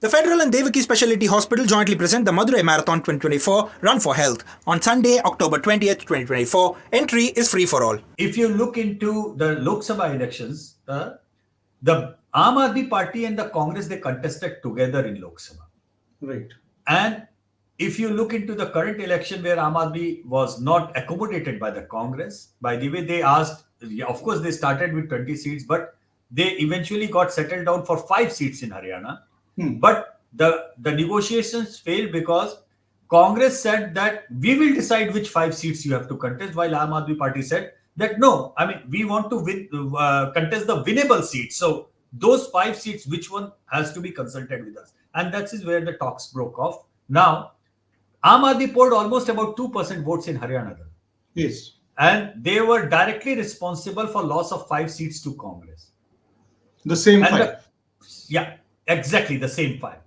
The Federal and Devaki Specialty Hospital jointly present the Madurai Marathon 2024 Run for Health on Sunday, October 20th, 2024. Entry is free for all. If you look into the Lok Sabha elections, the Aam Aadmi Party and the Congress, they contested together in Lok Sabha. Right. And if you look into the current election where Aam Aadmi was not accommodated by the Congress, by the way, they asked, of course, they started with 20 seats, but they eventually got settled down for 5 seats in Haryana. But the negotiations failed because Congress said that we will decide which 5 seats you have to contest, while Aam Aadmi Party said that no, I mean, we want to contest the winnable seats. So those 5 seats, which one has to be consulted with us? And that is where the talks broke off. Now, Aam Aadmi polled almost about 2% votes in Haryana. Yes. And they were directly responsible for loss of 5 seats to Congress. The same 5. Yeah, exactly the same 5.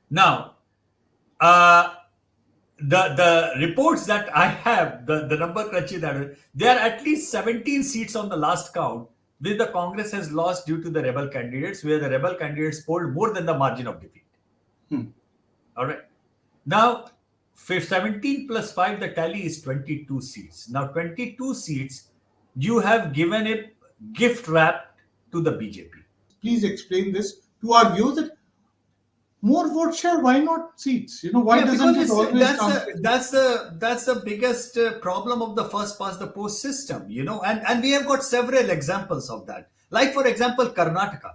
Now, the reports that I have, the number crunchy that there are at least 17 seats on the last count, which the Congress has lost due to the rebel candidates, where the rebel candidates polled more than the margin of defeat. All right. Now, 17 plus 5, the tally is 22 seats. Now, 22 seats, you have given a gift wrap to the BJP. Please explain this to our viewers that more vote share, why not seats? Why doesn't it always that's the biggest problem of the first past the post system, and we have got several examples of that. Like, for example, Karnataka.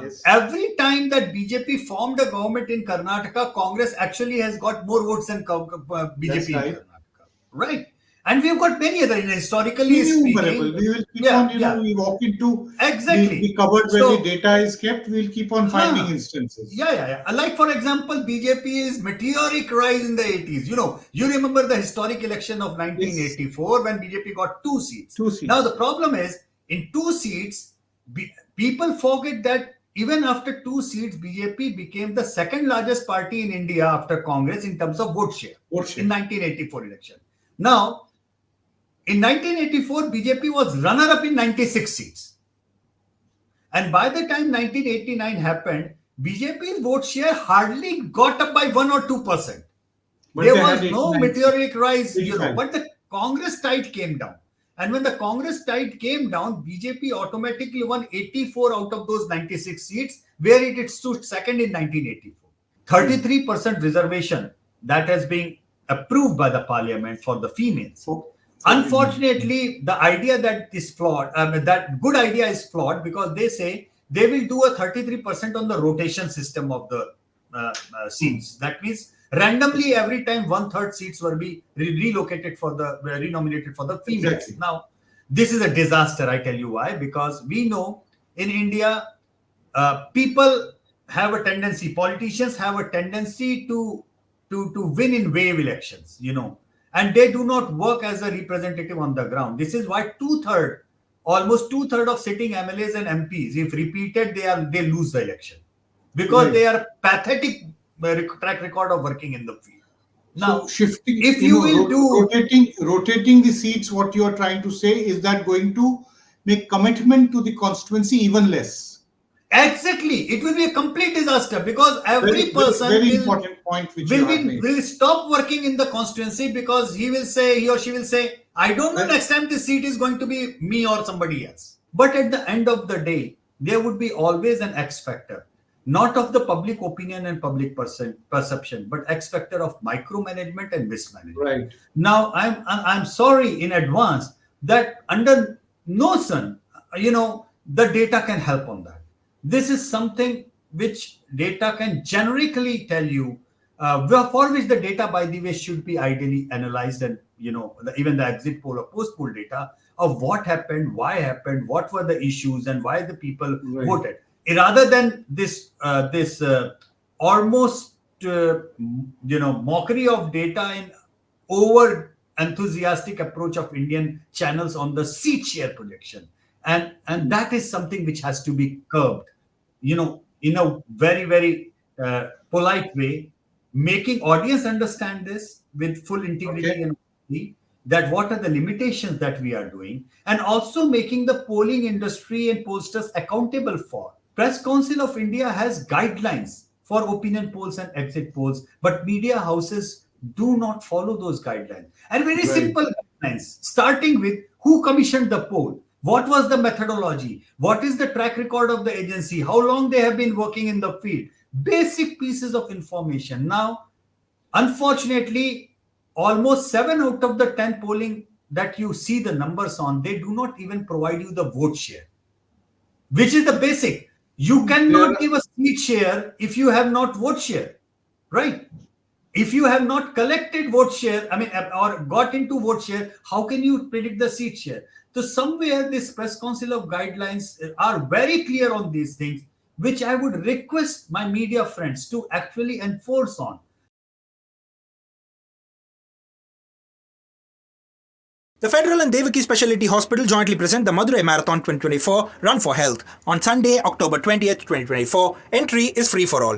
Yes. Every time that BJP formed a government in Karnataka, Congress actually has got more votes than BJP in Karnataka. Right? And we've got many other, historically speaking. We will keep on, we walk into the cupboard where the data is kept, we'll keep on finding instances. Yeah. Like, for example, BJP's meteoric rise in the 80s. You remember the historic election of 1984 when BJP got 2 seats. 2 seats. Now, the problem is, in 2 seats, people forget that even after 2 seats, BJP became the second largest party in India after Congress in terms of vote share. In 1984 election. Now, in 1984, BJP was runner-up in 96 seats. And by the time 1989 happened, BJP's vote share hardly got up by 1 or 2%. There was no meteoric rise, but the Congress tide came down. And when the Congress tide came down, BJP automatically won 84 out of those 96 seats, where it stood second in 1984. 33% reservation that has been approved by the parliament for the females. Unfortunately, the idea that is flawed, that good idea is flawed, because they say they will do a 33% on the rotation system of the seats. That means randomly every time 1/3 seats will be renominated for the females. Exactly. Now, this is a disaster. I tell you why. Because we know in India, people have a tendency, politicians have a tendency to win in wave elections, and they do not work as a representative on the ground. This is why almost two-thirds of sitting MLAs and MPs, if repeated, they lose the election, because they are pathetic track record of working in the field. Now, so shifting, if you will rotating the seats, what you are trying to say is that going to make commitment to the constituency even less. Exactly, it will be a complete disaster, because every person will stop working in the constituency, because he or she will say, I don't know next time this seat is going to be me or somebody else. But at the end of the day, there would be always an X factor, not of the public opinion and public perception, but X factor of micromanagement and mismanagement. Right. Now, I'm sorry in advance that under no sun, the data can help on that. This is something which data can generically tell you, for which the data, by the way, should be ideally analyzed, and even the exit poll or post poll data of what happened, why happened, what were the issues, and why the people voted, rather than this almost mockery of data and over enthusiastic approach of Indian channels on the seat share projection. And that is something which has to be curbed, in a very, very polite way, making audience understand this with full integrity and honesty, that what are the limitations that we are doing, and also making the polling industry and pollsters accountable for. Press Council of India has guidelines for opinion polls and exit polls, but media houses do not follow those guidelines. And very simple guidelines, starting with who commissioned the poll, what was the methodology, what is the track record of the agency, how long they have been working in the field, basic pieces of information. Now, unfortunately, almost 7 out of the 10 polling that you see the numbers on, they do not even provide you the vote share, which is the basic. You cannot give a seat share if you have not vote share, right? If you have not collected vote share, or got into vote share, how can you predict the seat share? So somewhere this press council of guidelines are very clear on these things, which I would request my media friends to actually enforce on. The Federal and Devaki Specialty Hospital jointly present the Madurai Marathon 2024 Run for Health on Sunday, October 20th, 2024. Entry is free for all.